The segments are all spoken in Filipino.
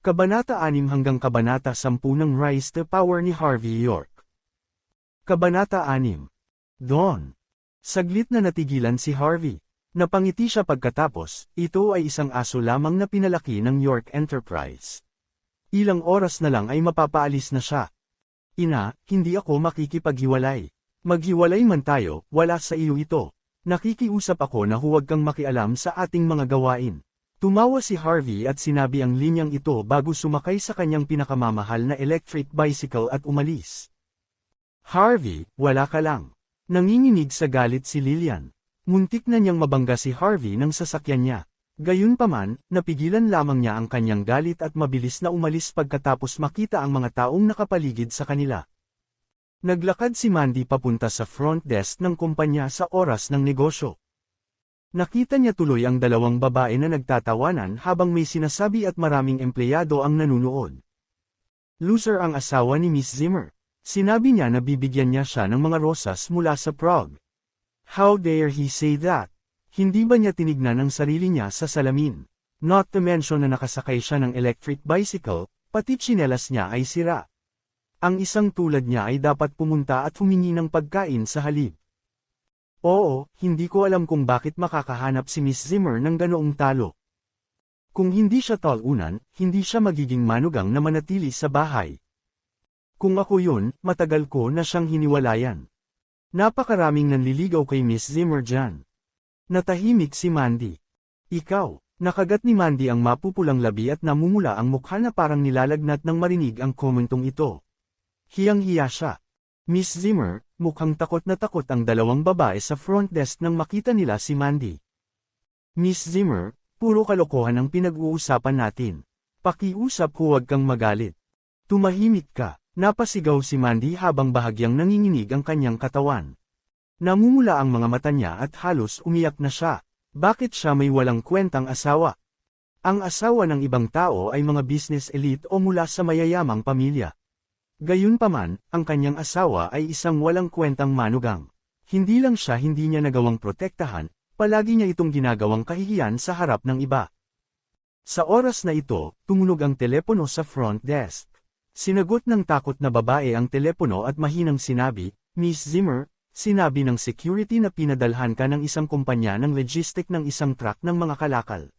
Kabanata 6 hanggang Kabanata 10 ng Rise to Power ni Harvey York. Kabanata 6. Dawn. Saglit na natigilan si Harvey. Napangiti siya pagkatapos, ito ay isang aso lamang na pinalaki ng York Enterprise. Ilang oras na lang ay mapapaalis na siya. Ina, hindi ako makikipaghiwalay. Maghiwalay man tayo, wala sa iyo ito. Nakikiusap ako na huwag kang makialam sa ating mga gawain. Tumawa si Harvey at sinabi ang linyang ito bago sumakay sa kanyang pinakamamahal na electric bicycle at umalis. Harvey, wala ka lang. Nanginginig sa galit si Lillian. Muntik na niyang mabangga si Harvey ng sasakyan niya. Gayunpaman, napigilan lamang niya ang kanyang galit at mabilis na umalis pagkatapos makita ang mga taong nakapaligid sa kanila. Naglakad si Mandy papunta sa front desk ng kumpanya sa oras ng negosyo. Nakita niya tuloy ang dalawang babae na nagtatawanan habang may sinasabi at maraming empleyado ang nanunood. Loser ang asawa ni Miss Zimmer. Sinabi niya na bibigyan niya siya ng mga rosas mula sa Prague. How dare he say that? Hindi ba niya tinignan ang sarili niya sa salamin? Not to mention na nakasakay siya ng electric bicycle, pati tsinelas niya ay sira. Ang isang tulad niya ay dapat pumunta at humingi ng pagkain sa halip. Oo, hindi ko alam kung bakit makakahanap si Miss Zimmer ng ganoong talo. Kung hindi siya talunan, hindi siya magiging manugang na manatili sa bahay. Kung ako yun, matagal ko na siyang hiniwalayan. Napakaraming nanliligaw kay Miss Zimmer dyan. Natahimik si Mandy. Ikaw, nakagat ni Mandy ang mapupulang labi at namumula ang mukha na parang nilalagnat nang marinig ang komentong ito. Hiyang-hiya siya. Miss Zimmer, mukhang takot na takot ang dalawang babae sa front desk nang makita nila si Mandy. Miss Zimmer, puro kalokohan ang pinag-uusapan natin. Pakiusap huwag kang magalit. Tumahimik ka, napasigaw si Mandy habang bahagyang nanginginig ang kanyang katawan. Namumula ang mga mata niya at halos umiyak na siya. Bakit siya may walang kwentang asawa? Ang asawa ng ibang tao ay mga business elite o mula sa mayayamang pamilya. Gayunpaman, ang kanyang asawa ay isang walang kwentang manugang. Hindi lang siya hindi niya nagawang protektahan, palagi niya itong ginagawang kahihiyan sa harap ng iba. Sa oras na ito, tumunog ang telepono sa front desk. Sinagot ng takot na babae ang telepono at mahinang sinabi, Miss Zimmer, sinabi ng security na pinadalhan ka ng isang kumpanya ng logistic ng isang truck ng mga kalakal.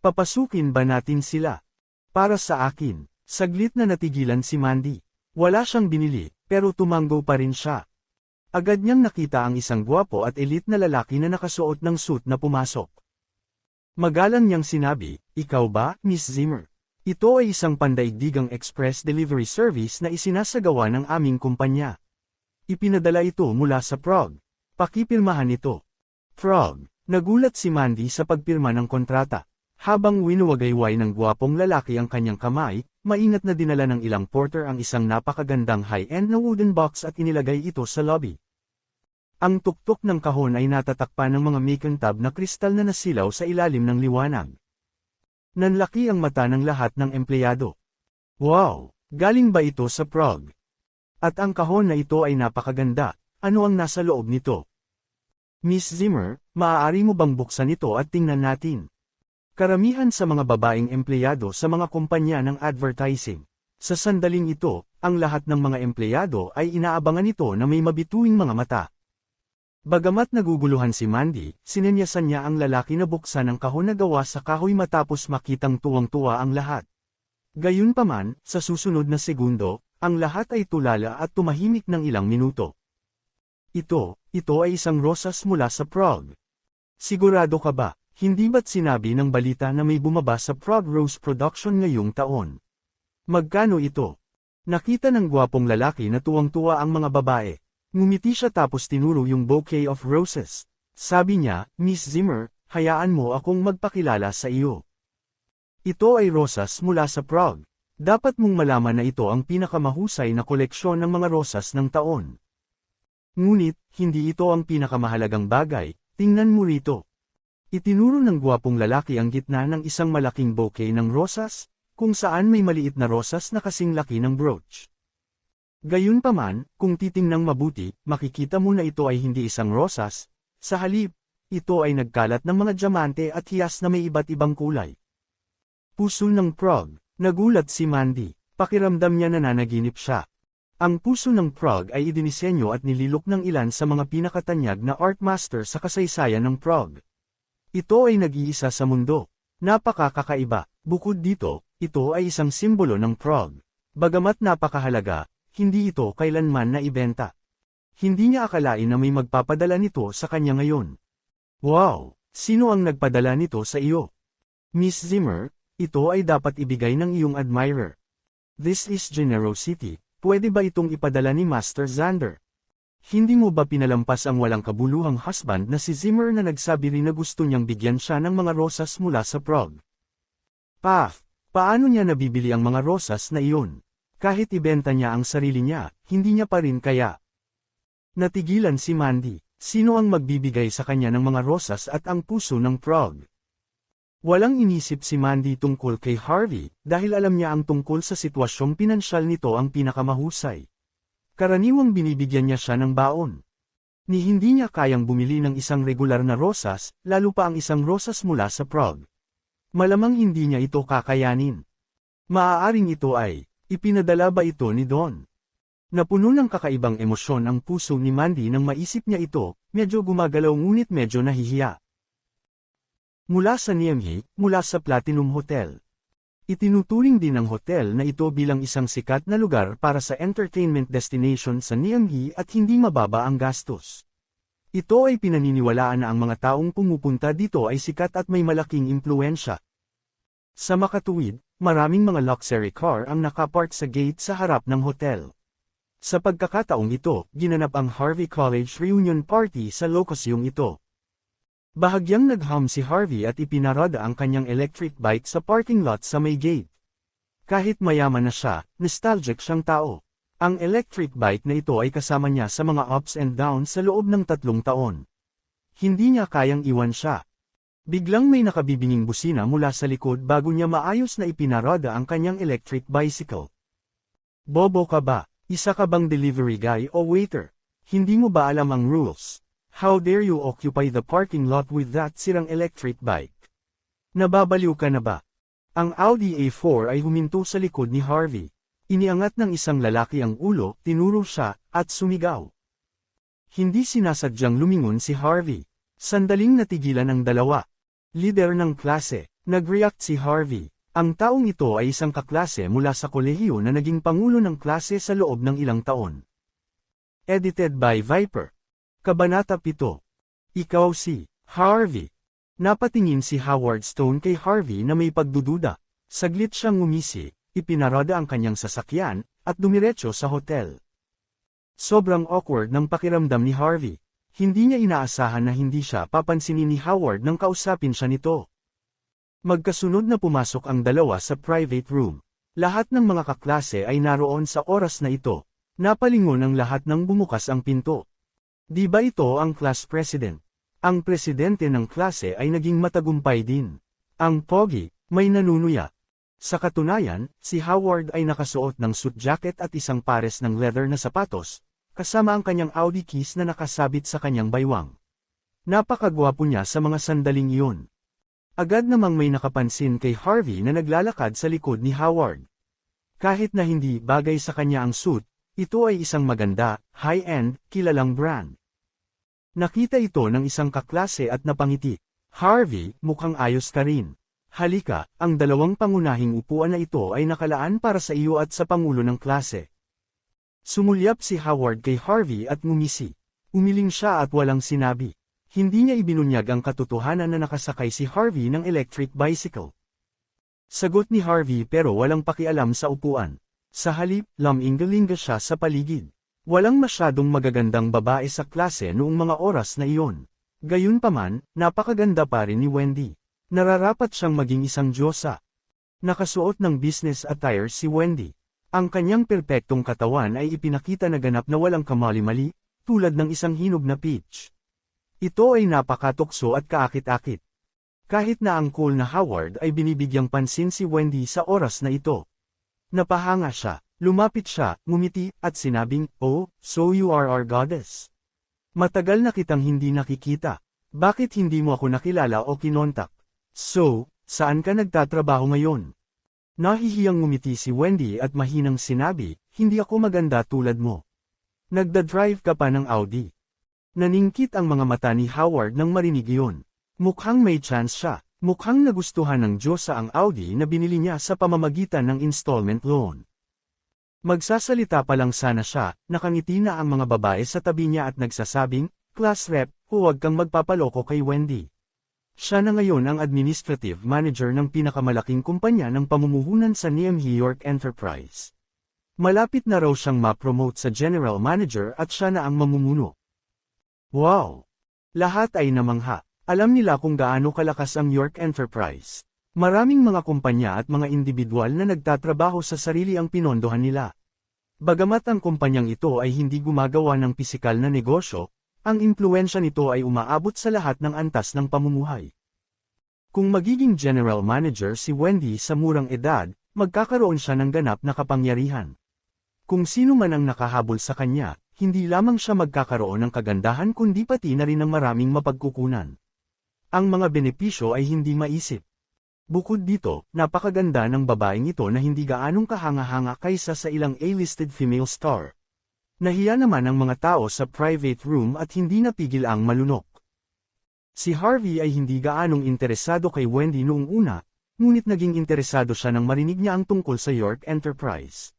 Papasukin ba natin sila? Para sa akin, saglit na natigilan si Mandy. Wala siyang binili, pero tumango pa rin siya. Agad niyang nakita ang isang gwapo at elite na lalaki na nakasuot ng suit na pumasok. Magalang niyang sinabi, ikaw ba, Miss Zimmer? Ito ay isang pandaigdigang express delivery service na isinasagawa ng aming kumpanya. Ipinadala ito mula sa Prague. Pakipirmahan ito. Prague. Nagulat si Mandy sa pagpirma ng kontrata. Habang winuwagayway ng gwapong lalaki ang kanyang kamay, maingat na dinala ng ilang porter ang isang napakagandang high-end na wooden box at inilagay ito sa lobby. Ang tuktok ng kahon ay natatakpan ng mga makintab na kristal na nasilaw sa ilalim ng liwanag. Nanlaki ang mata ng lahat ng empleyado. Wow! Galing ba ito sa Prague? At ang kahon na ito ay napakaganda, ano ang nasa loob nito? Miss Zimmer, maaari mo bang buksan ito at tingnan natin? Karamihan sa mga babaeng empleyado sa mga kumpanya ng advertising. Sa sandaling ito, ang lahat ng mga empleyado ay inaabangan ito na may mabituing mga mata. Bagamat naguguluhan si Mandy, sinenyasan niya ang lalaki na buksan ang kahon na gawa sa kahoy matapos makitang tuwang-tuwa ang lahat. Gayunpaman, sa susunod na segundo, ang lahat ay tulala at tumahimik ng ilang minuto. Ito ay isang rosas mula sa Prague. Sigurado ka ba? Hindi ba't sinabi ng balita na may bumaba sa Prague Rose Production ngayong taon? Magkano ito? Nakita ng gwapong lalaki na tuwang-tuwa ang mga babae. Ngumiti siya tapos tinuro yung bouquet of roses. Sabi niya, Miss Zimmer, hayaan mo akong magpakilala sa iyo. Ito ay rosas mula sa Prague. Dapat mong malaman na ito ang pinakamahusay na koleksyon ng mga rosas ng taon. Ngunit, hindi ito ang pinakamahalagang bagay, tingnan mo rito. Itinuro ng gwapong lalaki ang gitna ng isang malaking bouquet ng rosas, kung saan may maliit na rosas na kasing laki ng brooch. Gayunpaman, kung titingnang mabuti, makikita mo na ito ay hindi isang rosas, sa halip, ito ay nagkalat ng mga diamante at hiyas na may iba't ibang kulay. Puso ng Prague, Nagulat si Mandy. Pakiramdam niya na nanaginip siya. Ang puso ng Prague ay idinisenyo at nililok ng ilan sa mga pinakatanyag na art master sa kasaysayan ng Prague. Ito ay nag-iisa sa mundo. Napakakakaiba. Bukod dito, ito ay isang simbolo ng Prague. Bagamat napakahalaga, hindi ito kailanman naibenta. Hindi niya akalain na may magpapadala nito sa kanya ngayon. Wow! Sino ang nagpadala nito sa iyo? Miss Zimmer, ito ay dapat ibigay ng iyong admirer. This is generosity. Pwede ba itong ipadala ni Master Xander? Hindi mo ba pinalampas ang walang kabuluhang husband na si Zimmer na nagsabi rin na gusto niyang bigyan siya ng mga rosas mula sa Prague? Paano niya nabibili ang mga rosas na iyon? Kahit ibenta niya ang sarili niya, hindi niya pa rin kaya. Natigilan si Mandy. Sino ang magbibigay sa kanya ng mga rosas at ang puso ng Prague? Walang inisip si Mandy tungkol kay Harvey, dahil alam niya ang tungkol sa sitwasyong pinansyal nito ang pinakamahusay. Karaniwang binibigyan niya siya ng baon. Ni hindi niya kayang bumili ng isang regular na rosas, lalo pa ang isang rosas mula sa Prague. Malamang hindi niya ito kakayanin. Maaaring ito ay, ipinadala ba ito ni Don? Napuno ng kakaibang emosyon ang puso ni Mandy nang maisip niya ito, medyo gumagalaw ngunit medyo nahihiya. Mula sa Niemhi, mula sa Platinum Hotel. Itinuturing din ng hotel na ito bilang isang sikat na lugar para sa entertainment destination sa Niemhi at hindi mababa ang gastos. Ito ay pinaniniwalaan na ang mga taong pumupunta dito ay sikat at may malaking impluensya. Sa makatuwid, maraming mga luxury car ang nakapark sa gate sa harap ng hotel. Sa pagkakataong ito, ginanap ang Harvey College reunion party sa lokasyong ito. Bahagyang nagham si Harvey at ipinarada ang kanyang electric bike sa parking lot sa may gate. Kahit mayaman na siya, nostalgic siyang tao. Ang electric bike na ito ay kasama niya sa mga ups and downs sa loob ng 3 taon. Hindi niya kayang iwan siya. Biglang may nakabibinging busina mula sa likod bago niya maayos na ipinarada ang kanyang electric bicycle. Bobo ka ba? Isa ka bang delivery guy o waiter? Hindi mo ba alam ang rules? How dare you occupy the parking lot with that sirang electric bike? Nababaliw ka na ba? Ang Audi A4 ay huminto sa likod ni Harvey. Iniangat ng isang lalaki ang ulo, tinuro siya, at sumigaw. Hindi sinasadyang lumingon si Harvey. Sandaling natigilan ang dalawa. Lider ng klase. Nag-react si Harvey. Ang taong ito ay isang kaklase mula sa kolehiyo na naging pangulo ng klase sa loob ng ilang taon. Edited by Viper. Kabanata 7. Ikaw si Harvey. Napatingin si Howard Stone kay Harvey na may pagdududa. Saglit siyang ngumisi, ipinarada ang kanyang sasakyan, at dumiretso sa hotel. Sobrang awkward ng pakiramdam ni Harvey. Hindi niya inaasahan na hindi siya papansinin ni Howard nang kausapin siya nito. Magkasunod na pumasok ang dalawa sa private room. Lahat ng mga kaklase ay naroon sa oras na ito. Napalingon ang lahat nang bumukas ang pinto. Di ba ito ang class president? Ang presidente ng klase ay naging matagumpay din. Ang pogi, may nanunuya. Sa katunayan, si Howard ay nakasuot ng suit jacket at isang pares ng leather na sapatos, kasama ang kanyang Audi keys na nakasabit sa kanyang baywang. Napakagwapo niya sa mga sandaling iyon. Agad namang may nakapansin kay Harvey na naglalakad sa likod ni Howard. Kahit na hindi bagay sa kanya ang suit, ito ay isang maganda, high-end, kilalang brand. Nakita ito ng isang kaklase at napangiti. Harvey, mukhang ayos ka rin. Halika, ang dalawang pangunahing upuan na ito ay nakalaan para sa iyo at sa pangulo ng klase. Sumulyap si Howard kay Harvey at ngumisi. Umiling siya at walang sinabi. Hindi niya ibinunyag ang katotohanan na nakasakay si Harvey ng electric bicycle. Sagot ni Harvey pero walang pakialam sa upuan. Sa halip, laminggalinga siya sa paligid. Walang masyadong magagandang babae sa klase noong mga oras na iyon. Gayunpaman, napakaganda pa rin ni Wendy. Nararapat siyang maging isang diyosa. Nakasuot ng business attire si Wendy. Ang kanyang perpektong katawan ay ipinakita na ganap na walang kamali-mali, tulad ng isang hinog na peach. Ito ay napakatukso at kaakit-akit. Kahit na ang cool na Howard ay binibigyang pansin si Wendy sa oras na ito. Napahanga siya. Lumapit siya, ngumiti, at sinabing, "Oh, so you are our goddess. Matagal na kitang hindi nakikita. Bakit hindi mo ako nakilala o kinontak? So, saan ka nagtatrabaho ngayon?" Nahihiyang ngumiti si Wendy at mahinang sinabi, hindi ako maganda tulad mo. Nagda-drive ka pa ng Audi. Naningkit ang mga mata ni Howard nang marinig iyon. Mukhang may chance siya. Mukhang nagustuhan ng Diyosa ang Audi na binili niya sa pamamagitan ng installment loan. Magsasalita pa lang sana siya, nakangiti na ang mga babae sa tabi niya at nagsasabing, Class rep, huwag kang magpapaloko kay Wendy. Siya na ngayon ang administrative manager ng pinakamalaking kumpanya ng pamumuhunan sa New York Enterprise. Malapit na raw siyang ma-promote sa general manager at siya na ang mamumuno. Wow! Lahat ay namangha. Alam nila kung gaano kalakas ang York Enterprise. Maraming mga kumpanya at mga individual na nagtatrabaho sa sarili ang pinondohan nila. Bagamat ang kumpanyang ito ay hindi gumagawa ng pisikal na negosyo, ang impluwensya nito ay umaabot sa lahat ng antas ng pamumuhay. Kung magiging general manager si Wendy sa murang edad, magkakaroon siya ng ganap na kapangyarihan. Kung sino man ang nakahabol sa kanya, hindi lamang siya magkakaroon ng kagandahan kundi pati na rin ng maraming mapagkukunan. Ang mga benepisyo ay hindi maisip. Bukod dito, napakaganda ng babaeng ito na hindi gaanong kahanga-hanga kaysa sa ilang A-listed female star. Nahiya naman ang mga tao sa private room at hindi napigil ang malunok. Si Harvey ay hindi gaanong interesado kay Wendy noong una, ngunit naging interesado siya nang marinig niya ang tungkol sa York Enterprise.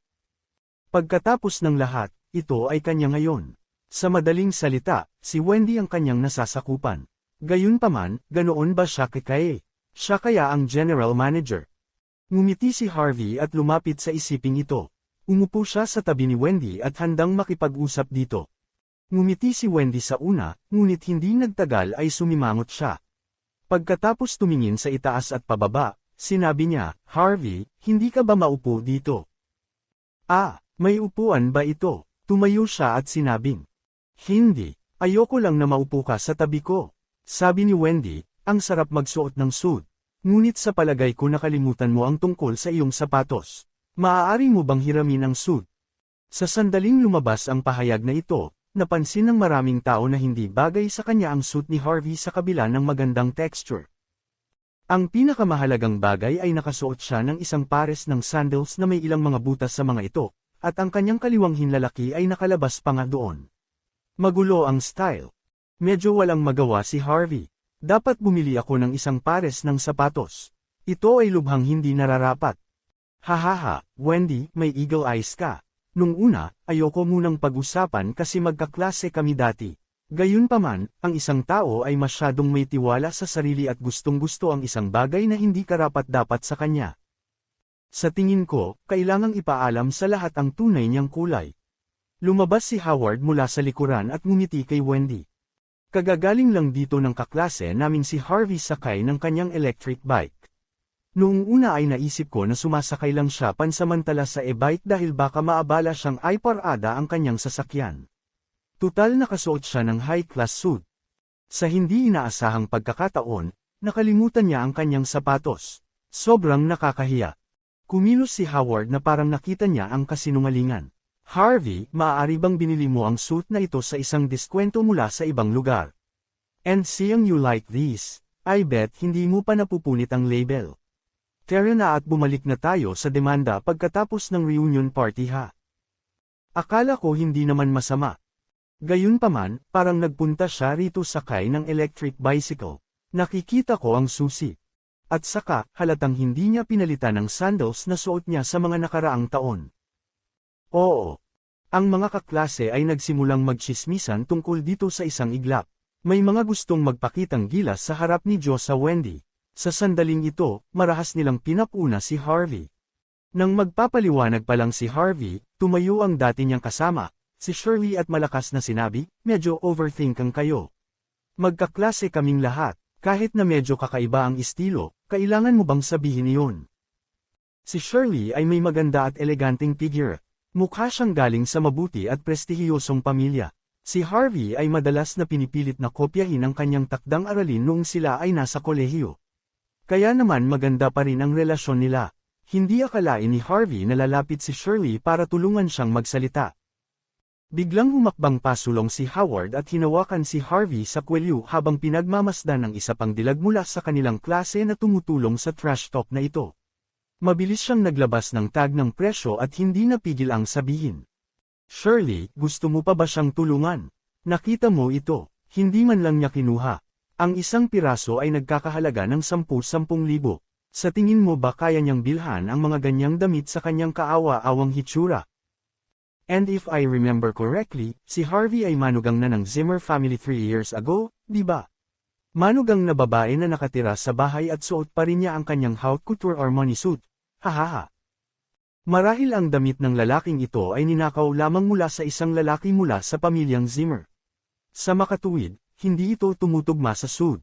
Pagkatapos ng lahat, ito ay kanya ngayon. Sa madaling salita, si Wendy ang kanyang nasasakupan. Gayunpaman, ganoon ba siya kay? Siya kaya ang general manager? Ngumiti si Harvey at lumapit sa isiping ito. Umupo siya sa tabi ni Wendy at handang makipag-usap dito. Ngumiti si Wendy sa una, ngunit hindi nagtagal ay sumimangot siya. Pagkatapos tumingin sa itaas at pababa, sinabi niya, Harvey, hindi ka ba maupo dito? Ah, may upuan ba ito? Tumayo siya at sinabing, hindi, ayoko lang na maupo ka sa tabi ko. Sabi ni Wendy, ang sarap magsuot ng suit. Ngunit sa palagay ko nakalimutan mo ang tungkol sa iyong sapatos. Maaari mo bang hiramin ang suit? Sa sandaling lumabas ang pahayag na ito, napansin ng maraming tao na hindi bagay sa kanya ang suit ni Harvey sa kabila ng magandang texture. Ang pinakamahalagang bagay ay nakasuot siya ng isang pares ng sandals na may ilang mga butas sa mga ito, at ang kanyang kaliwang hinlalaki ay nakalabas pa nga doon. Magulo ang style. Medyo walang magawa si Harvey. Dapat bumili ako ng isang pares ng sapatos. Ito ay lubhang hindi nararapat. Hahaha, Wendy, may eagle eyes ka. Nung una, ayoko munang pag-usapan kasi magkaklase kami dati. Gayunpaman, ang isang tao ay masyadong may tiwala sa sarili at gustong-gusto ang isang bagay na hindi karapat-dapat sa kanya. Sa tingin ko, kailangang ipaalam sa lahat ang tunay niyang kulay. Lumabas si Howard mula sa likuran at ngumiti kay Wendy. Kagagaling lang dito ng kaklase naming si Harvey sakay ng kanyang electric bike. Noong una ay naisip ko na sumasakay lang siya pansamantala sa e-bike dahil baka maabala siyang ay parada ang kanyang sasakyan. Tutal nakasuot siya ng high-class suit. Sa hindi inaasahang pagkakataon, nakalimutan niya ang kanyang sapatos. Sobrang nakakahiya. Kumilos si Howard na parang nakita niya ang kasinungalingan. Harvey, maaari bang binili mo ang suit na ito sa isang diskwento mula sa ibang lugar? And seeing you like this, I bet hindi mo pa napupunit ang label. Tara na at bumalik na tayo sa demanda pagkatapos ng reunion party ha. Akala ko hindi naman masama. Gayunpaman, parang nagpunta siya rito sakay ng electric bicycle. Nakikita ko ang susi. At saka, halatang hindi niya pinalitan ng sandals na suot niya sa mga nakaraang taon. Oo. Ang mga kaklase ay nagsimulang magtsismisan tungkol dito sa isang iglap. May mga gustong magpakitang gilas sa harap ni Diyosa Wendy. Sa sandaling ito, marahas nilang pinapuna si Harvey. Nang magpapaliwanag pa lang si Harvey, tumayo ang dati niyang kasama, si Shirley at malakas na sinabi, medyo overthinking kayo. Magkaklase kaming lahat, kahit na medyo kakaiba ang estilo, kailangan mo bang sabihin iyon? Si Shirley ay may maganda at eleganteng figure. Mukha siyang galing sa mabuti at prestihiyosong pamilya. Si Harvey ay madalas na pinipilit na kopyahin ang kanyang takdang aralin noong sila ay nasa kolehiyo. Kaya naman maganda pa rin ang relasyon nila. Hindi akalain ni Harvey na lalapit si Shirley para tulungan siyang magsalita. Biglang humakbang pasulong si Howard at hinawakan si Harvey sa kwelyo habang pinagmamasdan ng isa pang dilag mula sa kanilang klase na tumutulong sa trash talk na ito. Mabilis siyang naglabas ng tag ng presyo at hindi napigil ang sabihin. Shirley, gusto mo pa ba siyang tulungan? Nakita mo ito, hindi man lang niya kinuha. Ang isang piraso ay nagkakahalaga ng 10,000. Sa tingin mo ba kaya niyang bilhan ang mga ganyang damit sa kanyang kaawa-awang hitsura? And if I remember correctly, si Harvey ay manugang na ng Zimmer family 3 years ago, di ba? Manugang na babae na nakatira sa bahay at suot pa rin niya ang kanyang haute couture Armani suit. Hahaha. Marahil ang damit ng lalaking ito ay ninakaw lamang mula sa isang lalaki mula sa pamilyang Zimmer. Sa makatuwid, hindi ito tumutugma sa suit.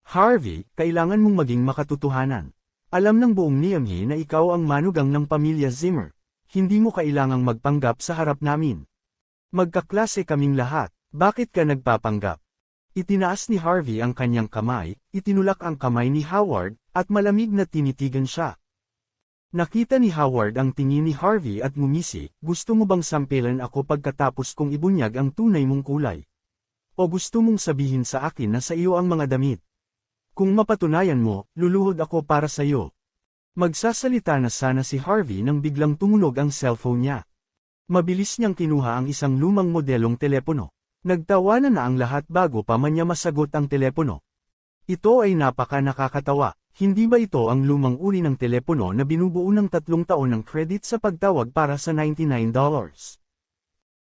Harvey, kailangan mong maging makatotohanan. Alam ng buong Niamey na ikaw ang manugang ng pamilya Zimmer. Hindi mo kailangang magpanggap sa harap namin. Magkaklase kaming lahat, bakit ka nagpapanggap? Itinaas ni Harvey ang kanyang kamay, itinulak ang kamay ni Howard, at malamig na tinitigan siya. Nakita ni Howard ang tingin ni Harvey at ngumisi, gusto mo bang sampelan ako pagkatapos kong ibunyag ang tunay mong kulay? O gusto mong sabihin sa akin na sa iyo ang mga damit? Kung mapatunayan mo, luluhod ako para sa iyo. Magsasalita na sana si Harvey nang biglang tumunog ang cellphone niya. Mabilis niyang kinuha ang isang lumang modelong telepono. Nagtawanan na ang lahat bago pa man niya masagot ang telepono. Ito ay napaka nakakatawa. Hindi ba ito ang lumang uri ng telepono na binubuo ng 3 taon ng credit sa pagtawag para sa $99?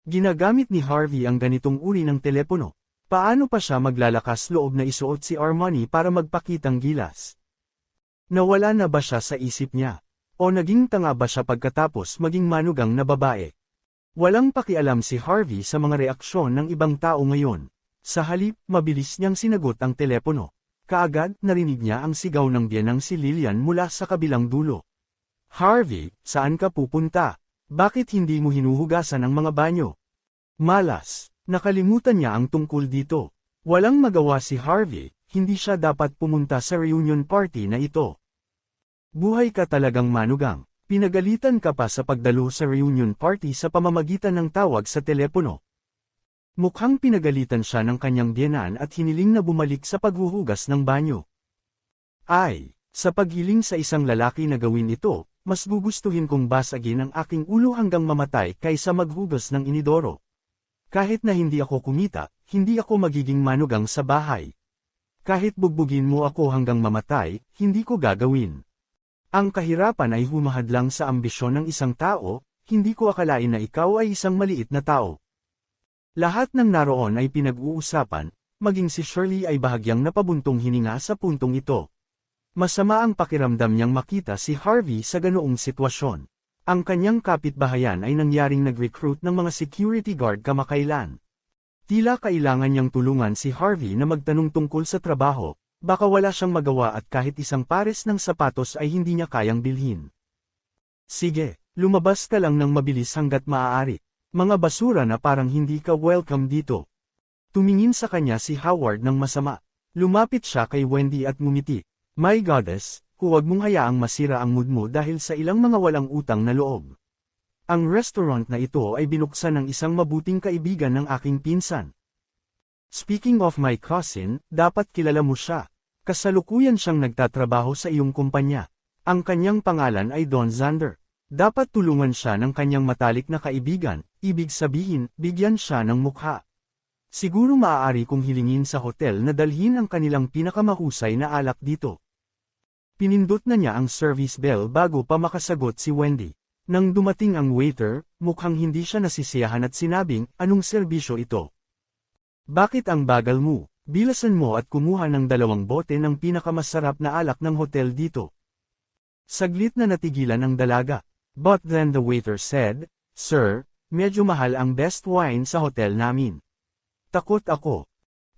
Ginagamit ni Harvey ang ganitong uri ng telepono. Paano pa siya maglalakas loob na isuot si Armani para magpakitang gilas? Nawala na ba siya sa isip niya? O naging tanga ba siya pagkatapos maging manugang na babae? Walang pakialam si Harvey sa mga reaksyon ng ibang tao ngayon. Sa halip, mabilis niyang sinagot ang telepono. Kaagad, narinig niya ang sigaw ng biyanang si Lillian mula sa kabilang dulo. Harvey, saan ka pupunta? Bakit hindi mo hinuhugasan ang mga banyo? Malas, nakalimutan niya ang tungkol dito. Walang magawa si Harvey, hindi siya dapat pumunta sa reunion party na ito. Buhay ka talagang manugang. Pinagalitan ka pa sa pagdalo sa reunion party sa pamamagitan ng tawag sa telepono. Mukhang pinagalitan siya ng kanyang biyenan at hiniling na bumalik sa paghuhugas ng banyo. Ay, sa paghiling sa isang lalaki na gawin ito, mas gugustuhin kong basagin ang aking ulo hanggang mamatay kaysa maghugas ng inidoro. Kahit na hindi ako kumita, hindi ako magiging manugang sa bahay. Kahit bugbugin mo ako hanggang mamatay, hindi ko gagawin. Ang kahirapan ay humahadlang sa ambisyon ng isang tao, hindi ko akalain na ikaw ay isang maliit na tao. Lahat ng naroon ay pinag-uusapan, maging si Shirley ay bahagyang napabuntong hininga sa puntong ito. Masama ang pakiramdam niyang makita si Harvey sa ganoong sitwasyon. Ang kanyang kapitbahayan ay nangyaring nag-recruit ng mga security guard kamakailan. Tila kailangan niyang tulungan si Harvey na magtanong tungkol sa trabaho, baka wala siyang magawa at kahit isang pares ng sapatos ay hindi niya kayang bilhin. Sige, lumabas ka lang ng mabilis hanggat maaari. Mga basura na parang hindi ka welcome dito. Tumingin sa kanya si Howard ng masama. Lumapit siya kay Wendy at ngumiti. My goddess, huwag mong hayaang masira ang mood mo dahil sa ilang mga walang utang na loob. Ang restaurant na ito ay binuksan ng isang mabuting kaibigan ng aking pinsan. Speaking of my cousin, dapat kilala mo siya. Kasalukuyan siyang nagtatrabaho sa iyong kumpanya. Ang kanyang pangalan ay Don Zander. Dapat tulungan siya ng kanyang matalik na kaibigan, ibig sabihin, bigyan siya ng mukha. Siguro maaari kong hilingin sa hotel na dalhin ang kanilang pinakamahusay na alak dito. Pinindot na niya ang service bell bago pa makasagot si Wendy. Nang dumating ang waiter, mukhang hindi siya nasisiyahan at sinabing, anong serbisyo ito? Bakit ang bagal mo? Bilasan mo at kumuha ng 2 bote ng pinakamasarap na alak ng hotel dito. Saglit na natigilan ang dalaga. But then the waiter said, Sir, medyo mahal ang best wine sa hotel namin. Takot ako.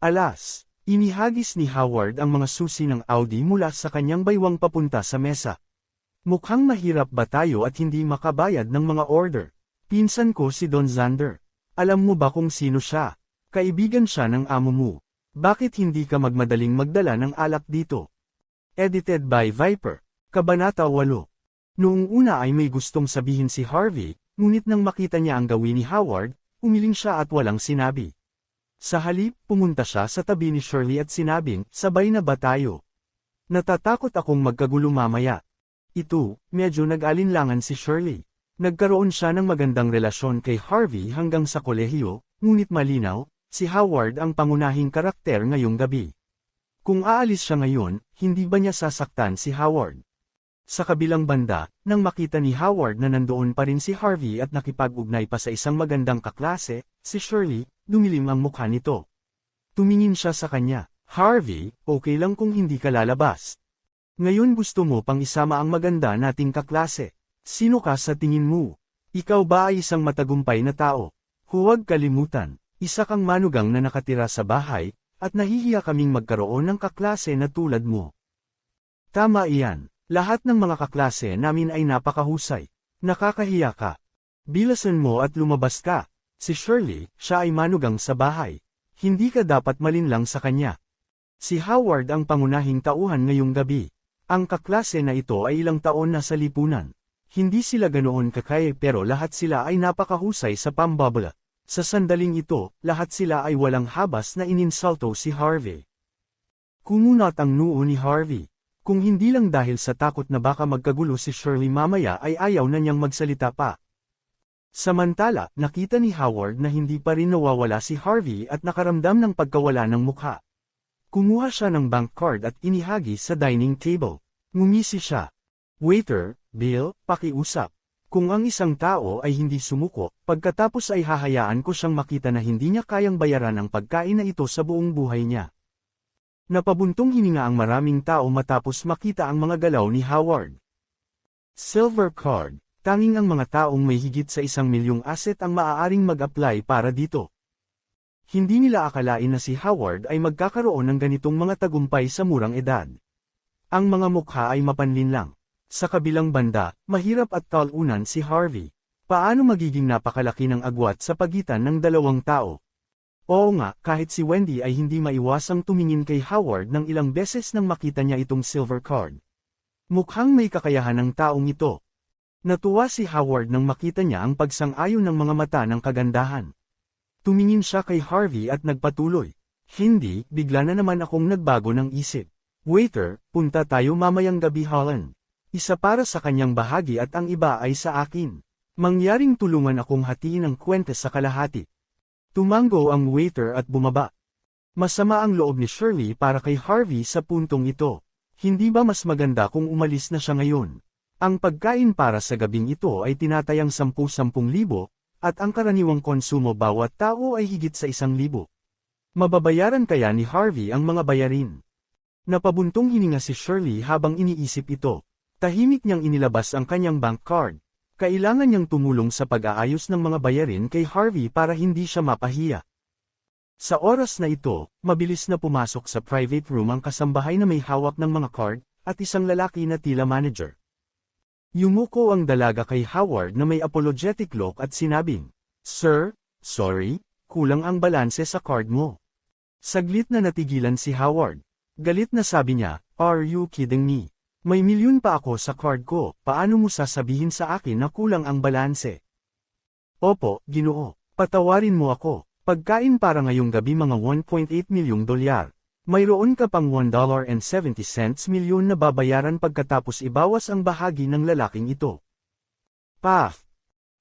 Alas, inihagis ni Howard ang mga susi ng Audi mula sa kanyang baywang papunta sa mesa. Mukhang mahirap ba tayo at hindi makabayad ng mga order? Pinsan ko si Don Zander. Alam mo ba kung sino siya? Kaibigan siya ng amo mo. Bakit hindi ka magmadaling magdala ng alak dito? Edited by Viper. Kabanata 8. Noong una ay may gustong sabihin si Harvey, ngunit nang makita niya ang gawin ni Howard, umiling siya at walang sinabi. Sa halip, pumunta siya sa tabi ni Shirley at sinabing, sabay na ba tayo? Natatakot akong magkagulo mamaya. Medyo nag-alinlangan si Shirley. Nagkaroon siya ng magandang relasyon kay Harvey hanggang sa kolehiyo, ngunit malinaw, si Howard ang pangunahing karakter ngayong gabi. Kung aalis siya ngayon, hindi ba niya sasaktan si Howard? Sa kabilang banda, nang makita ni Howard na nandoon pa rin si Harvey at nakipag-ugnay pa sa isang magandang kaklase, si Shirley, dumilim ang mukha nito. Tumingin siya sa kanya. Harvey, okay lang kung hindi ka lalabas. Ngayon gusto mo pang isama ang maganda nating kaklase. Sino ka sa tingin mo? Ikaw ba ay isang matagumpay na tao? Huwag kalimutan, isa kang manugang na nakatira sa bahay, at nahihiya kaming magkaroon ng kaklase na tulad mo. Tama iyan. Lahat ng mga kaklase namin ay napakahusay. Nakakahiya ka. Bilasan mo at lumabas ka. Si Shirley, siya ay manugang sa bahay. Hindi ka dapat malinlang sa kanya. Si Howard ang pangunahing tauhan ngayong gabi. Ang kaklase na ito ay ilang taon na sa lipunan. Hindi sila ganoon kakaya pero lahat sila ay napakahusay sa pambabala. Sa sandaling ito, lahat sila ay walang habas na ininsulto si Harvey. Kumunat ang noo ni Harvey. Kung hindi lang dahil sa takot na baka magkagulo si Shirley mamaya ay ayaw na niyang magsalita pa. Samantala, nakita ni Howard na hindi pa rin nawawala si Harvey at nakaramdam ng pagkawala ng mukha. Kumuha siya ng bank card at inihagi sa dining table. Ngumisi siya. Waiter, bill, pakiusap. Kung ang isang tao ay hindi sumuko, pagkatapos ay hahayaan ko siyang makita na hindi niya kayang bayaran ang pagkain na ito sa buong buhay niya. Napabuntong hininga ang maraming tao matapos makita ang mga galaw ni Howard. Silver card, tanging ang mga taong may higit sa 1 milyong asset ang maaaring mag-apply para dito. Hindi nila akalain na si Howard ay magkakaroon ng ganitong mga tagumpay sa murang edad. Ang mga mukha ay mapanlinlang. Sa kabilang banda, mahirap at talunan si Harvey. Paano magiging napakalaki ng agwat sa pagitan ng dalawang tao? Oo nga, kahit si Wendy ay hindi maiwasang tumingin kay Howard ng ilang beses nang makita niya itong silver card. Mukhang may kakayahan ng taong ito. Natuwa si Howard nang makita niya ang pagsang-ayon ng mga mata ng kagandahan. Tumingin siya kay Harvey at nagpatuloy. Hindi, bigla na naman akong nagbago ng isip. Waiter, punta tayo mamayang gabi Holland. Isa para sa kanyang bahagi at ang iba ay sa akin. Mangyaring tulungan akong hatiin ang kwenta sa kalahati. Tumango ang waiter at bumaba. Masama ang loob ni Shirley para kay Harvey sa puntong ito. Hindi ba mas maganda kung umalis na siya ngayon? Ang pagkain para sa gabing ito ay tinatayang 10,000 at ang karaniwang konsumo bawat tao ay higit sa 1,000. Mababayaran kaya ni Harvey ang mga bayarin? Napabuntong hininga si Shirley habang iniisip ito. Tahimik niyang inilabas ang kanyang bank card. Kailangan niyang tumulong sa pag-aayos ng mga bayarin kay Harvey para hindi siya mapahiya. Sa oras na ito, mabilis na pumasok sa private room ang kasambahay na may hawak ng mga card, at isang lalaki na tila manager. Yumuko ang dalaga kay Howard na may apologetic look at sinabing, "Sir, sorry, kulang ang balanse sa card mo." Saglit na natigilan si Howard. Galit na sabi niya, "Are you kidding me? May milyon pa ako sa card ko, paano mo sasabihin sa akin na kulang ang balanse?" "Opo, Ginoo, patawarin mo ako. Pagkain para ngayong gabi mga $1.8 milyong. Mayroon ka pang $1.70 milyon na babayaran pagkatapos ibawas ang bahagi ng lalaking ito." Paf!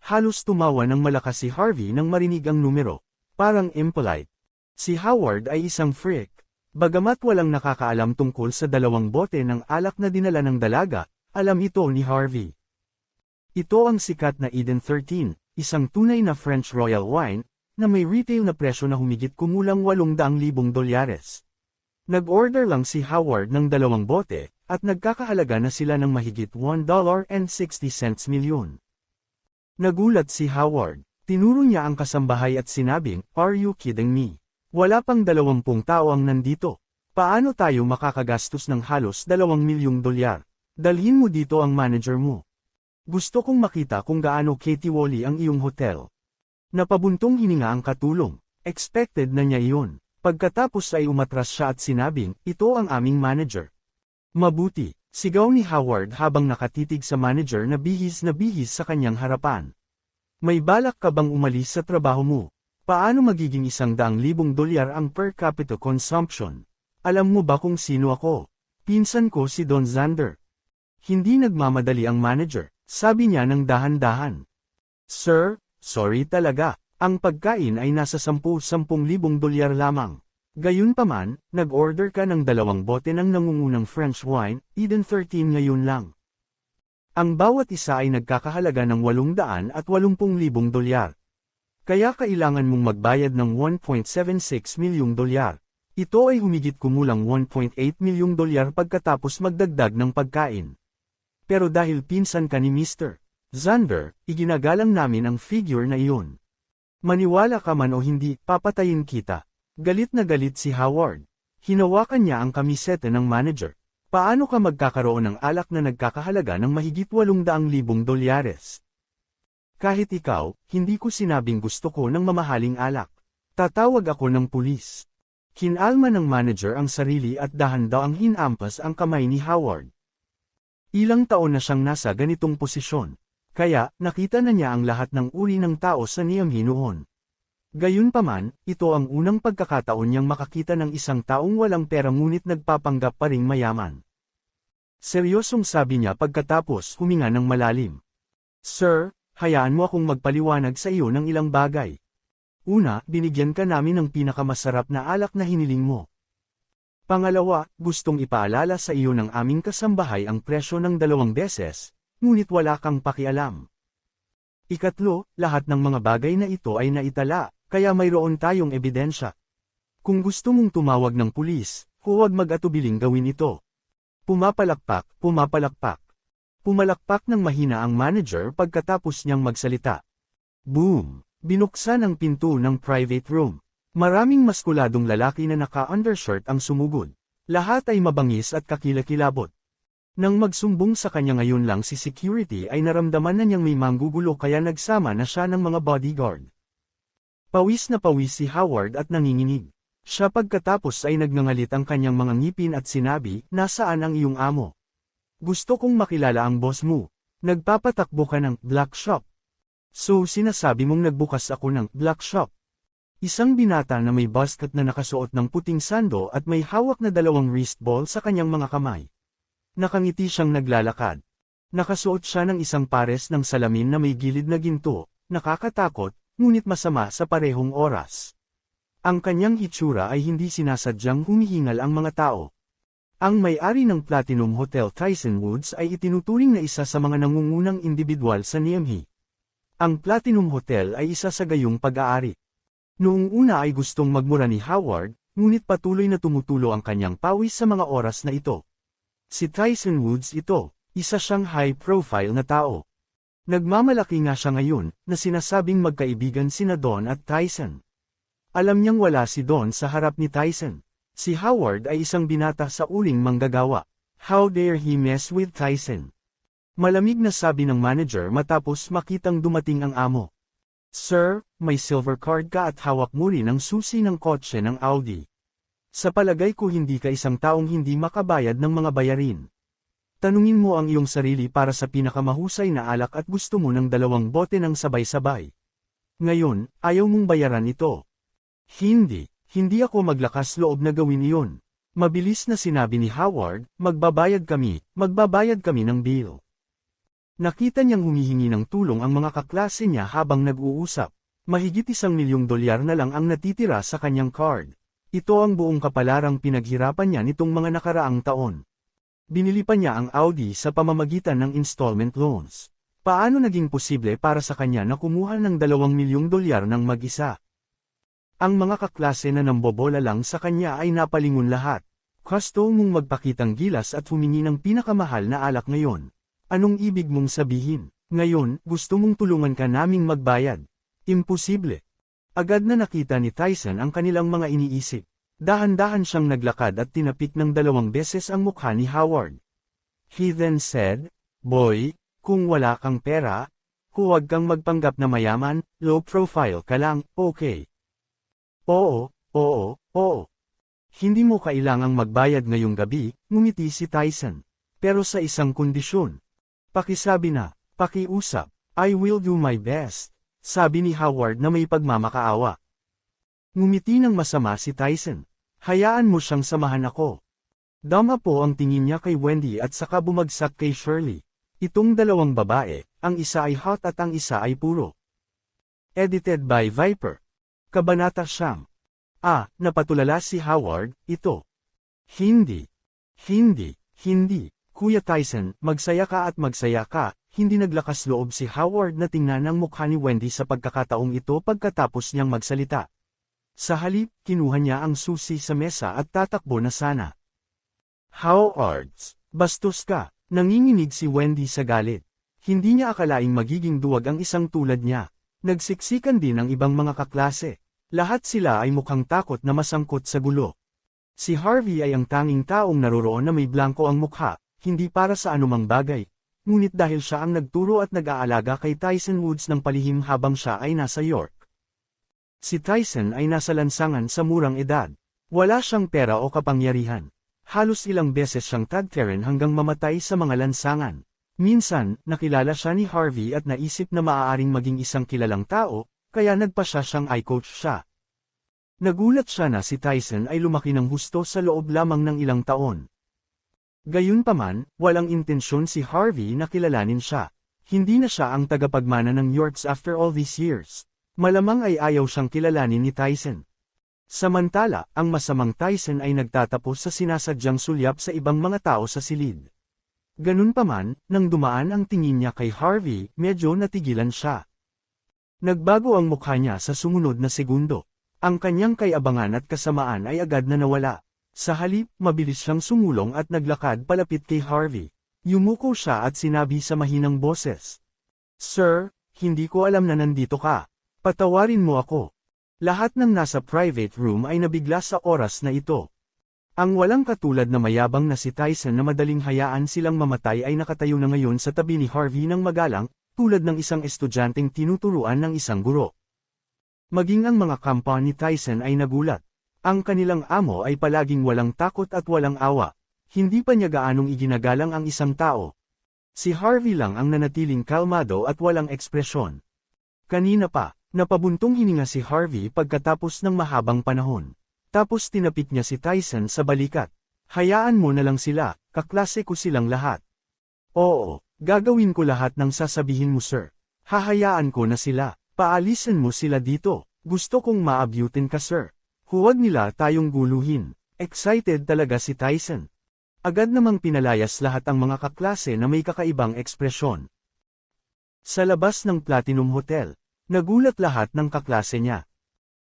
Halos tumawa ng malakas si Harvey nang marinig ang numero. Parang impolite. Si Howard ay isang freak. Bagamat walang nakakaalam tungkol sa 2 bote ng alak na dinala ng dalaga, alam ito ni Harvey. Ito ang sikat na Eden 13, isang tunay na French Royal Wine, na may retail na presyo na humigit kumulang $800,000. Nag-order lang si Howard ng 2 bote, at nagkakahalaga na sila ng mahigit $1.60 milyon. Nagulat si Howard. Tinuro niya ang kasambahay at sinabing, "Are you kidding me? Wala pang 20 tao ang nandito. Paano tayo makakagastos ng halos $2 milyong? Dalhin mo dito ang manager mo. Gusto kong makita kung gaano katiwali ang iyong hotel." Napabuntong hininga ang katulong. Expected na niya iyon. Pagkatapos ay umatras siya at sinabing, "Ito ang aming manager." "Mabuti," sigaw ni Howard habang nakatitig sa manager na bihis sa kanyang harapan. "May balak ka bang umalis sa trabaho mo? Paano magiging $100,000 ang per capita consumption? Alam mo ba kung sino ako? Pinsan ko si Don Zander." Hindi nagmamadali ang manager, sabi niya ng dahan-dahan. Sir, sorry talaga, ang pagkain ay nasa 10,000 dolyar lamang. Gayunpaman, nag-order ka ng 2 bote ng nangungunang French wine, Eden 13 ngayon lang. Ang bawat isa ay nagkakahalaga ng 880,000 dolyar. Kaya kailangan mong magbayad ng 1.76 milyong dolyar. Ito ay humigit kumulang 1.8 milyong dolyar pagkatapos magdagdag ng pagkain. Pero dahil pinsan ka ni Mr. Zander, iginagalang namin ang figure na iyon. Maniwala ka man o hindi, papatayin kita. Galit na galit si Howard. Hinawakan niya ang kamiseta ng manager. Paano ka magkakaroon ng alak na nagkakahalaga ng mahigit 800,000 dolyares? Kahit ikaw, hindi ko sinabing gusto ko ng mamahaling alak. Tatawag ako ng pulis. Kinalma ng manager ang sarili at dahan-dahang hinampas ang kamay ni Howard. Ilang taon na siyang nasa ganitong posisyon. Kaya, nakita na niya ang lahat ng uri ng tao sa Niamey noon. Gayunpaman, ito ang unang pagkakataon niyang makakita ng isang taong walang pera ngunit nagpapanggap pa ring mayaman. Seryosong sabi niya pagkatapos huminga ng malalim. Sir, hayaan mo akong magpaliwanag sa iyo ng ilang bagay. Una, binigyan ka namin ng pinakamasarap na alak na hiniling mo. Pangalawa, gustong ipaalala sa iyo ng aming kasambahay ang presyo ng 2 beses, ngunit wala kang pakialam. Ikatlo, lahat ng mga bagay na ito ay naitala, kaya mayroon tayong ebidensya. Kung gusto mong tumawag ng pulis, huwag mag-atubiling gawin ito. Pumapalakpak, pumapalakpak. Pumalakpak ng mahina ang manager pagkatapos niyang magsalita. Boom! Binuksan ang pinto ng private room. Maraming maskuladong lalaki na naka-undershirt ang sumugod. Lahat ay mabangis at kakilakilabot. Nang magsumbong sa kanya ngayon lang si security ay naramdaman na niyang may manggugulo kaya nagsama na siya ng mga bodyguard. Pawis na pawis si Howard at nanginginig. Siya pagkatapos ay nagngangalit ang kanyang mga ngipin at sinabi, "Nasaan ang iyong amo? Gusto kong makilala ang boss mo. Nagpapatakbo ka ng black shop." So sinasabi mong nagbukas ako ng black shop. Isang binata na may buzzcut na nakasuot ng puting sando at may hawak na 2 wristball sa kanyang mga kamay. Nakangiti siyang naglalakad. Nakasuot siya ng isang pares ng salamin na may gilid na ginto, nakakatakot, ngunit masama sa parehong oras. Ang kanyang hitsura ay hindi sinasadyang humihingal ang mga tao. Ang may-ari ng Platinum Hotel Tyson Woods ay itinuturing na isa sa mga nangungunang individual sa Niamey. Ang Platinum Hotel ay isa sa gayong pag-aari. Noong una ay gustong magmura ni Howard, ngunit patuloy na tumutulo ang kanyang pawis sa mga oras na ito. Si Tyson Woods ito, isa siyang high-profile na tao. Nagmamalaki nga siya ngayon, na sinasabing magkaibigan sina Don at Tyson. Alam niyang wala si Don sa harap ni Tyson. Si Howard ay isang binata sa uling manggagawa. How dare he mess with Tyson? Malamig na sabi ng manager matapos makitang dumating ang amo. Sir, may silver card ka at hawak mo rin ang susi ng kotse ng Audi. Sa palagay ko hindi ka isang taong hindi makabayad ng mga bayarin. Tanungin mo ang iyong sarili para sa pinakamahusay na alak at gusto mo ng 2 bote ng sabay-sabay. Ngayon, ayaw mong bayaran ito. Hindi ako maglakas loob na gawin iyon. Mabilis na sinabi ni Howard, magbabayad kami ng bill. Nakita niyang humihingi ng tulong ang mga kaklase niya habang nag-uusap. Mahigit 1 milyong dolyar na lang ang natitira sa kanyang card. Ito ang buong kapalarang pinaghirapan niya nitong mga nakaraang taon. Binili pa niya ang Audi sa pamamagitan ng installment loans. Paano naging posible para sa kanya na kumuha ng 2 milyong dolyar ng mag-isa? Ang mga kaklase na nambobola lang sa kanya ay napalingon lahat. Gusto mong magpakitang gilas at humingi ng pinakamahal na alak ngayon. Anong ibig mong sabihin? Ngayon, gusto mong tulungan ka naming magbayad. Imposible. Agad na nakita ni Tyson ang kanilang mga iniisip. Dahan-dahan siyang naglakad at tinapik ng 2 beses ang mukha ni Howard. He then said, "Boy, kung wala kang pera, huwag kang magpanggap na mayaman, low profile ka lang, okay?" Oo. Hindi mo kailangang magbayad ngayong gabi, ngumiti si Tyson. Pero sa isang kondisyon. Pakisabi na, pakiusap, I will do my best, sabi ni Howard na may pagmamakaawa. Ngumiti ng masama si Tyson. Hayaan mo siyang samahan ako. Dama po ang tingin niya kay Wendy at saka bumagsak kay Shirley. Itong dalawang babae, ang isa ay hot at ang isa ay puro. Edited by Viper. Kabanata 9. Napatulala si Howard, ito. Hindi. Kuya Tyson, magsaya ka at magsaya ka. Hindi naglakas loob si Howard na tingnan ang mukha ni Wendy sa pagkakataong ito pagkatapos niyang magsalita. Sa halip, kinuha niya ang susi sa mesa at tatakbo na sana. Howard, bastos ka. Nanginginig si Wendy sa galit. Hindi niya akalaing magiging duwag ang isang tulad niya. Nagsiksikan din ang ibang mga kaklase. Lahat sila ay mukhang takot na masangkot sa gulo. Si Harvey ay ang tanging taong naroroon na may blanko ang mukha, hindi para sa anumang bagay. Ngunit dahil siya ang nagturo at nag-aalaga kay Tyson Woods ng palihim habang siya ay nasa York. Si Tyson ay nasa lansangan sa murang edad. Wala siyang pera o kapangyarihan. Halos ilang beses siyang tagterin hanggang mamatay sa mga lansangan. Minsan, nakilala siya ni Harvey at naisip na maaaring maging isang kilalang tao, kaya nagpa siyang i-coach siya. Nagulat siya na si Tyson ay lumaki ng husto sa loob lamang ng ilang taon. Gayunpaman, walang intensyon si Harvey na kilalanin siya. Hindi na siya ang tagapagmana ng Yorks after all these years. Malamang ay ayaw siyang kilalanin ni Tyson. Samantala, ang masamang Tyson ay nagtatapos sa sinasadyang sulyap sa ibang mga tao sa silid. Ganunpaman, nang dumaan ang tingin niya kay Harvey, medyo natigilan siya. Nagbago ang mukha niya sa sumunod na segundo. Ang kanyang kayabangan at kasamaan ay agad na nawala. Sa halip, mabilis siyang sumulong at naglakad palapit kay Harvey. Yumuko siya at sinabi sa mahinang boses. Sir, hindi ko alam na nandito ka. Patawarin mo ako. Lahat ng nasa private room ay nabigla sa oras na ito. Ang walang katulad na mayabang na si Tyson na madaling hayaan silang mamatay ay nakatayo na ngayon sa tabi ni Harvey ng magalang, tulad ng isang estudyanteng tinuturuan ng isang guro. Maging ang mga kampa ni Tyson ay nagulat. Ang kanilang amo ay palaging walang takot at walang awa. Hindi pa niya gaanong iginagalang ang isang tao. Si Harvey lang ang nanatiling kalmado at walang ekspresyon. Kanina pa, napabuntong hininga si Harvey pagkatapos ng mahabang panahon. Tapos tinapik niya si Tyson sa balikat. Hayaan mo na lang sila, kaklase ko silang lahat. Oo, gagawin ko lahat ng sasabihin mo sir. Hahayaan ko na sila, paalisin mo sila dito. Gusto kong maabutin ka sir. Huwag nila tayong guluhin. Excited talaga si Tyson. Agad namang pinalayas lahat ang mga kaklase na may kakaibang ekspresyon. Sa labas ng Platinum Hotel, nagulat lahat ng kaklase niya.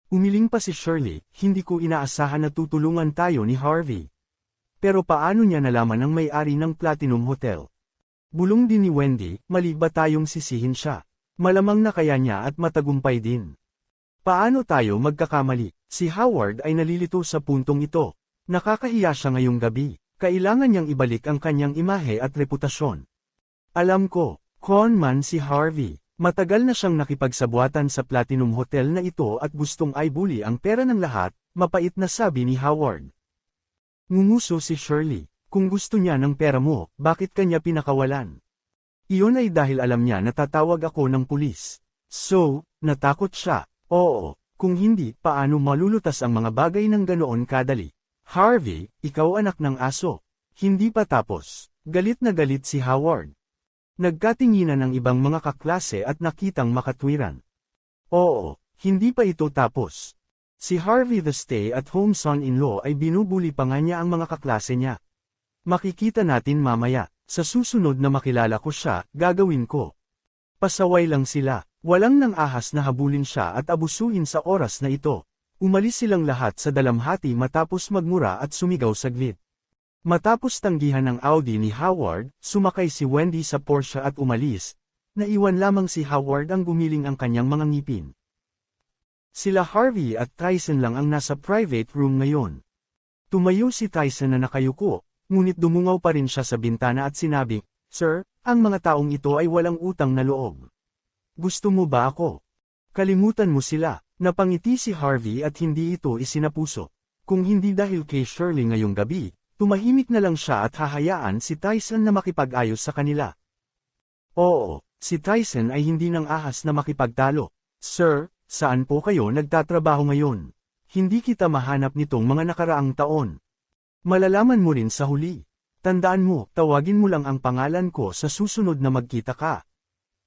Umiling pa si Shirley, hindi ko inaasahan na tutulungan tayo ni Harvey. Pero paano niya nalaman ang may-ari ng Platinum Hotel? Bulong din ni Wendy, mali ba tayong sisihin siya? Malamang na kaya niya at matagumpay din. Paano tayo magkakamali? Si Howard ay nalilito sa puntong ito. Nakakahiya siya ngayong gabi. Kailangan niyang ibalik ang kanyang imahe at reputasyon. Alam ko, con man si Harvey. Matagal na siyang nakipagsabuatan sa Platinum Hotel na ito at gustong i-bully ang pera ng lahat, mapait na sabi ni Howard. Ngumuso si Shirley, kung gusto niya ng pera mo, bakit kanya pinakawalan? Iyon ay dahil alam niya na tatawag ako ng pulis. So, natakot siya. Oo, kung hindi, paano malulutas ang mga bagay ng ganoon kadali? Harvey, ikaw anak ng aso. Hindi pa tapos. Galit na galit si Howard. Nagkatinginan ang ibang mga kaklase at nakitang makatwiran. Oo, hindi pa ito tapos. Si Harvey the stay-at-home son-in-law ay binubuli pa nga niya ang mga kaklase niya. Makikita natin mamaya, sa susunod na makilala ko siya, gagawin ko. Pasaway lang sila, walang nang ahas na habulin siya at abusuhin sa oras na ito. Umalis silang lahat sa dalamhati matapos magmura at sumigaw saglit. Matapos tanggihan ng Audi ni Howard, sumakay si Wendy sa Porsche at umalis. Naiwan lamang si Howard ang gumiling ang kanyang mga ngipin. Sila Harvey at Tyson lang ang nasa private room ngayon. Tumayo si Tyson na nakayuko, ngunit dumungaw pa rin siya sa bintana at sinabi, Sir, ang mga taong ito ay walang utang na loob. Gusto mo ba ako? Kalimutan mo sila. Napangiti si Harvey at hindi ito isinapuso. Kung hindi dahil kay Shirley ngayong gabi, tumahimik na lang siya at hahayaan si Tyson na makipag-ayos sa kanila. Oo, si Tyson ay hindi nang ahas na makipagtalo. Sir, saan po kayo nagtatrabaho ngayon? Hindi kita mahanap nitong mga nakaraang taon. Malalaman mo rin sa huli. Tandaan mo, tawagin mo lang ang pangalan ko sa susunod na magkita ka.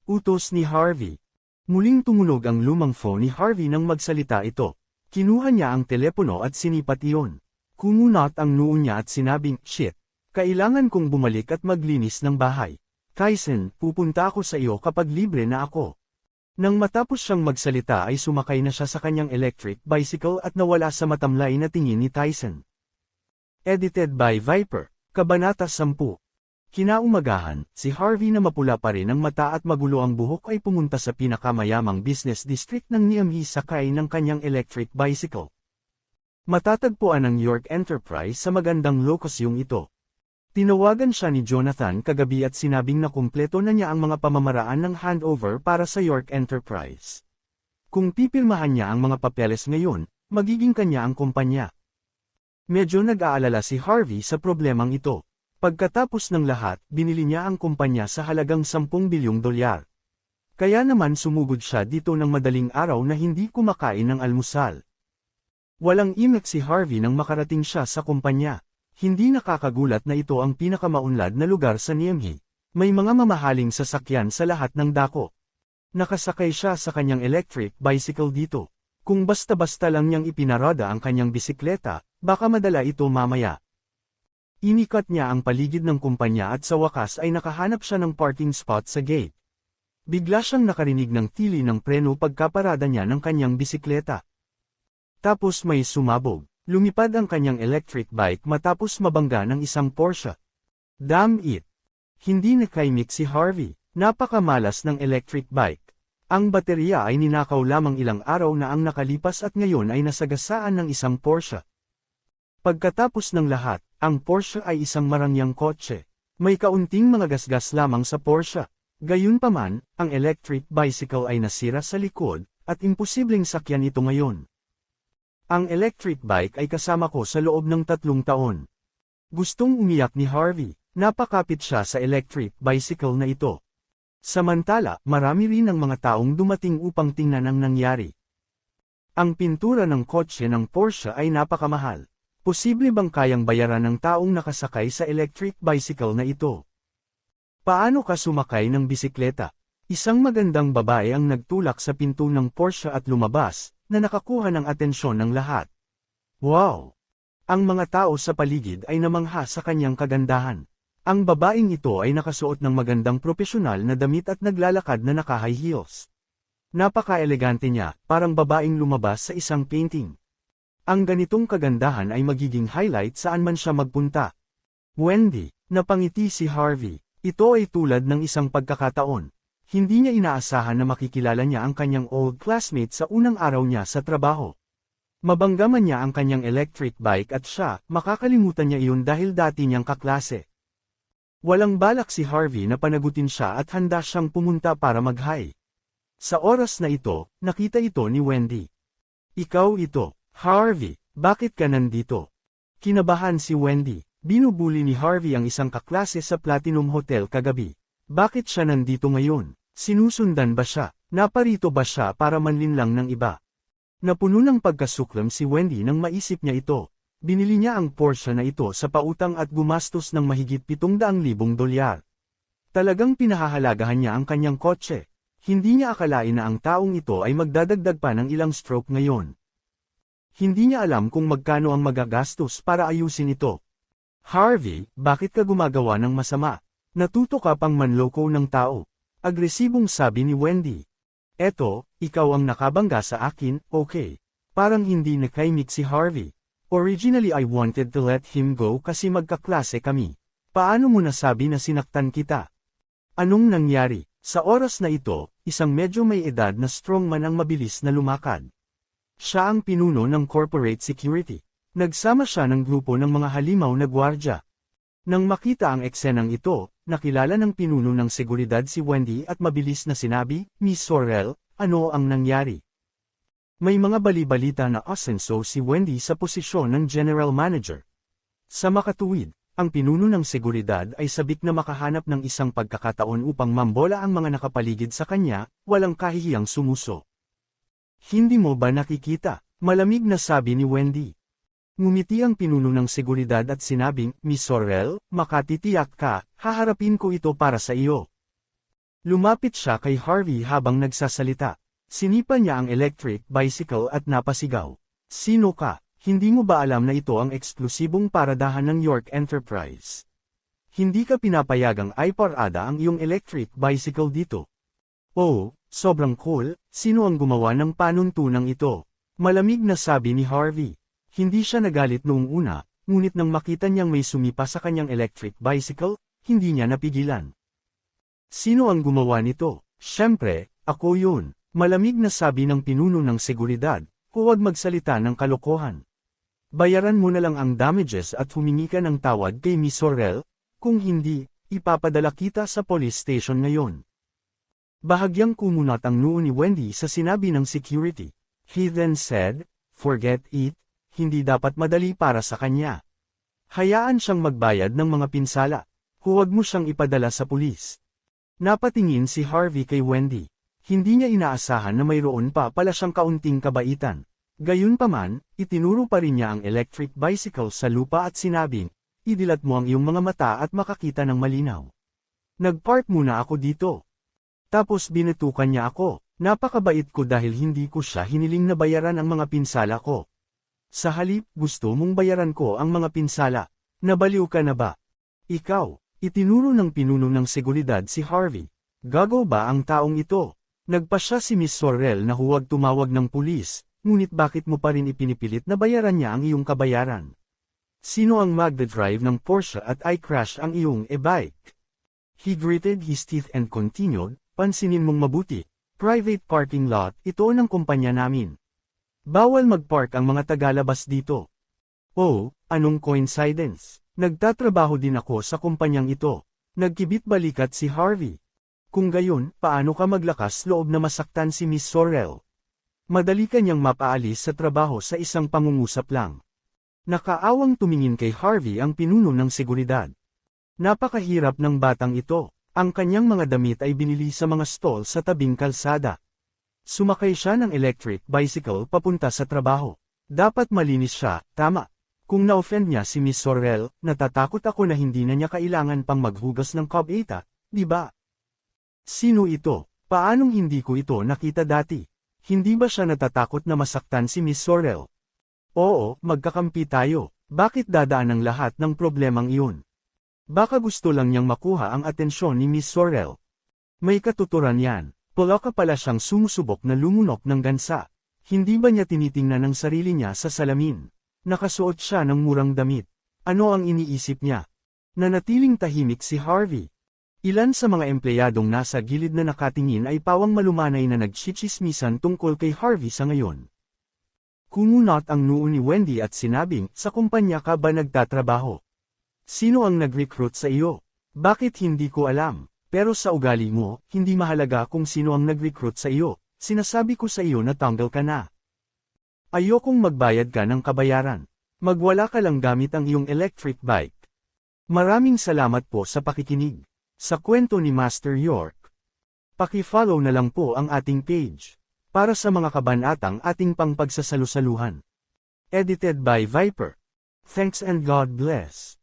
Utos ni Harvey. Muling tumunog ang lumang phone ni Harvey nang magsalita ito. Kinuha niya ang telepono at sinipat iyon. Kumunat ang noo niya at sinabing, "Shit, kailangan kong bumalik at maglinis ng bahay. Kaisen, pupunta ako sa iyo kapag libre na ako." Nang matapos siyang magsalita ay sumakay na siya sa kanyang electric bicycle at nawala sa matamlay na tingin ni Tyson. Edited by Viper, Kabanata 10. Kinaumagahan, si Harvey na mapula pa rin ang mata at magulo ang buhok ay pumunta sa pinakamayamang business district ng Niamey sakay ng kanyang electric bicycle. Matatagpuan ng York Enterprise sa magandang lokasyong ito. Tinawagan siya ni Jonathan kagabi at sinabing na kumpleto na niya ang mga pamamaraan ng handover para sa York Enterprise. Kung pipirmahan niya ang mga papeles ngayon, magiging kanya ang kumpanya. Medyo nag-aalala si Harvey sa problemang ito. Pagkatapos ng lahat, binili niya ang kumpanya sa halagang $10 bilyong. Kaya naman sumugod siya dito ng madaling araw na hindi kumakain ng almusal. Walang imek si Harvey nang makarating siya sa kumpanya. Hindi nakakagulat na ito ang pinakamaunlad na lugar sa Niamey. May mga mamahaling sasakyan sa lahat ng dako. Nakasakay siya sa kanyang electric bicycle dito. Kung basta-basta lang niyang ipinarada ang kanyang bisikleta, baka madala ito mamaya. Inikat niya ang paligid ng kumpanya at sa wakas ay nakahanap siya ng parking spot sa gate. Bigla siyang nakarinig ng tili ng preno pagkaparada niya ng kanyang bisikleta. Tapos may sumabog. Lumipad ang kanyang electric bike matapos mabangga ng isang Porsche. Damn it! Hindi nakaimik si Harvey. Napakamalas ng electric bike. Ang baterya ay ninakaw lamang ilang araw na ang nakalipas at ngayon ay nasagasaan ng isang Porsche. Pagkatapos ng lahat, ang Porsche ay isang marangyang kotse. May kaunting mga gasgas lamang sa Porsche. Gayunpaman, ang electric bicycle ay nasira sa likod, at imposibleng sakyan ito ngayon. Ang electric bike ay kasama ko sa loob ng 3 taon. Gustong umiyak ni Harvey. Napakapit siya sa electric bicycle na ito. Samantala, marami rin ang mga taong dumating upang tingnan ang nangyari. Ang pintura ng kotse ng Porsche ay napakamahal. Posible bang kayang bayaran ng taong nakasakay sa electric bicycle na ito? Paano ka sumakay ng bisikleta? Isang magandang babae ang nagtulak sa pinto ng Porsche at lumabas, na nakakuha ng atensyon ng lahat. Wow! Ang mga tao sa paligid ay namangha sa kanyang kagandahan. Ang babaeng ito ay nakasuot ng magandang propesyonal na damit at naglalakad na naka-high heels. Napaka-elegante niya, parang babaeng lumabas sa isang painting. Ang ganitong kagandahan ay magiging highlight saan man siya magpunta. Wendy, napangiti si Harvey. Ito ay tulad ng isang pagkakataon. Hindi niya inaasahan na makikilala niya ang kanyang old classmate sa unang araw niya sa trabaho. Mabangga man niya ang kanyang electric bike at siya, makakalimutan niya iyon dahil dati niyang kaklase. Walang balak si Harvey na panagutin siya at handa siyang pumunta para mag-hi. Sa oras na ito, nakita ito ni Wendy. Ikaw ito, Harvey, bakit ka nandito? Kinabahan si Wendy. Binubuli ni Harvey ang isang kaklase sa Platinum Hotel kagabi. Bakit siya nandito ngayon? Sinusundan ba siya? Naparito ba siya para manlinlang ng iba? Napuno ng pagkasuklam si Wendy nang maisip niya ito. Binili niya ang Porsche na ito sa pautang at gumastos ng mahigit $700,000. Talagang pinahahalagahan niya ang kanyang kotse. Hindi niya akalain na ang taong ito ay magdadagdag pa ng ilang stroke ngayon. Hindi niya alam kung magkano ang magagastos para ayusin ito. Harvey, bakit ka gumagawa ng masama? Natuto ka pang manloko ng tao. Agresibong sabi ni Wendy. Eto, ikaw ang nakabangga sa akin, okay. Parang hindi nakaimik si Harvey. Originally I wanted to let him go kasi magkaklase kami. Paano mo nasabi na sinaktan kita? Anong nangyari? Sa oras na ito, isang medyo may edad na strongman ang mabilis na lumakad. Siya ang pinuno ng corporate security. Nagsama siya ng grupo ng mga halimaw na gwardya. Nang makita ang eksenang ito, nakilala ng pinuno ng seguridad si Wendy at mabilis na sinabi, Miss Sorrell, ano ang nangyari? May mga bali-balita na asenso si Wendy sa posisyon ng general manager. Sa makatuwid, ang pinuno ng seguridad ay sabik na makahanap ng isang pagkakataon upang mambola ang mga nakapaligid sa kanya, walang kahihiyang sumuso. Hindi mo ba nakikita? Malamig na sabi ni Wendy. Ngumiti ang pinuno ng seguridad at sinabing, Miss Sorrel, makatitiyak ka, haharapin ko ito para sa iyo. Lumapit siya kay Harvey habang nagsasalita. Sinipa niya ang electric bicycle at napasigaw. Sino ka? Hindi mo ba alam na ito ang eksklusibong paradahan ng York Enterprise? Hindi ka pinapayagang iparada ang iyong electric bicycle dito. Oh, sobrang cool, sino ang gumawa ng panuntunang ito? Malamig na sabi ni Harvey. Hindi siya nagalit noong una, ngunit nang makita niyang may sumipa sa kanyang electric bicycle, hindi niya napigilan. Sino ang gumawa nito? Siyempre, ako yun. Malamig na sabi ng pinuno ng seguridad, huwag magsalita ng kalokohan. Bayaran mo na lang ang damages at humingi ka ng tawad kay Miss Sorrel, kung hindi, ipapadala kita sa police station ngayon. Bahagyang kumunat ang noo ni Wendy sa sinabi ng security. He then said, forget it, hindi dapat madali para sa kanya. Hayaan siyang magbayad ng mga pinsala. Huwag mo siyang ipadala sa pulis. Napatingin si Harvey kay Wendy. Hindi niya inaasahan na mayroon pa pala siyang kaunting kabaitan. Gayunpaman, itinuro pa rin niya ang electric bicycle sa lupa at sinabing, idilat mo ang iyong mga mata at makakita ng malinaw. Nagpark muna ako dito. Tapos binutukan niya ako. Napakabait ko dahil hindi ko siya hiniling na bayaran ang mga pinsala ko. Sa halip, gusto mong bayaran ko ang mga pinsala. Nabaliw ka na ba? Ikaw, itinuro ng pinuno ng seguridad si Harvey. Gago ba ang taong ito? Nagpasya si Miss Sorrel na huwag tumawag ng pulis, ngunit bakit mo pa rin ipinipilit na bayaran niya ang iyong kabayaran? Sino ang magdadrive ng Porsche at i-crash ang iyong e-bike? He gritted his teeth and continued, pansinin mong mabuti. Private parking lot, ito ng kumpanya namin. Bawal mag-park ang mga tagalabas dito. Oh, anong coincidence? Nagtatrabaho din ako sa kumpanyang ito. Nagkibit balikat si Harvey. Kung gayon, paano ka maglakas loob na masaktan si Miss Sorrel? Madali kanyang mapaalis sa trabaho sa isang pangungusap lang. Nakaawang tumingin kay Harvey ang pinuno ng seguridad. Napakahirap ng batang ito. Ang kanyang mga damit ay binili sa mga stall sa tabing kalsada. Sumakay siya ng electric bicycle papunta sa trabaho. Dapat malinis siya, tama. Kung na-offend niya si Miss Sorrel, natatakot ako na hindi na niya kailangan pang maghugas ng Cobb-Eta, di ba? Sino ito? Paanong hindi ko ito nakita dati? Hindi ba siya natatakot na masaktan si Miss Sorrel? Oo, magkakampi tayo. Bakit dadaan ang lahat ng problemang iyon? Baka gusto lang niyang makuha ang atensyon ni Miss Sorrel. May katuturan yan. Pulaka pala siyang sumusubok na lumunok ng gansa. Hindi ba niya tinitingnan ang sarili niya sa salamin? Nakasuot siya ng murang damit. Ano ang iniisip niya? Nanatiling tahimik si Harvey. Ilan sa mga empleyadong nasa gilid na nakatingin ay pawang malumanay na nagchichismisan tungkol kay Harvey sa ngayon. Kumunat ang noo ni Wendy at sinabing, sa kumpanya ka ba nagtatrabaho? Sino ang nag-recruit sa iyo? Bakit hindi ko alam? Pero sa ugali mo, hindi mahalaga kung sino ang nag-recruit sa iyo. Sinasabi ko sa iyo na tanggal ka na. Ayokong magbayad ka ng kabayaran. Magwala ka lang gamit ang iyong electric bike. Maraming salamat po sa pakikinig. Sa kwento ni Master York. Paki-follow na lang po ang ating page. Para sa mga kabanatang ating pangpagsasalusaluhan. Edited by Viper. Thanks and God bless.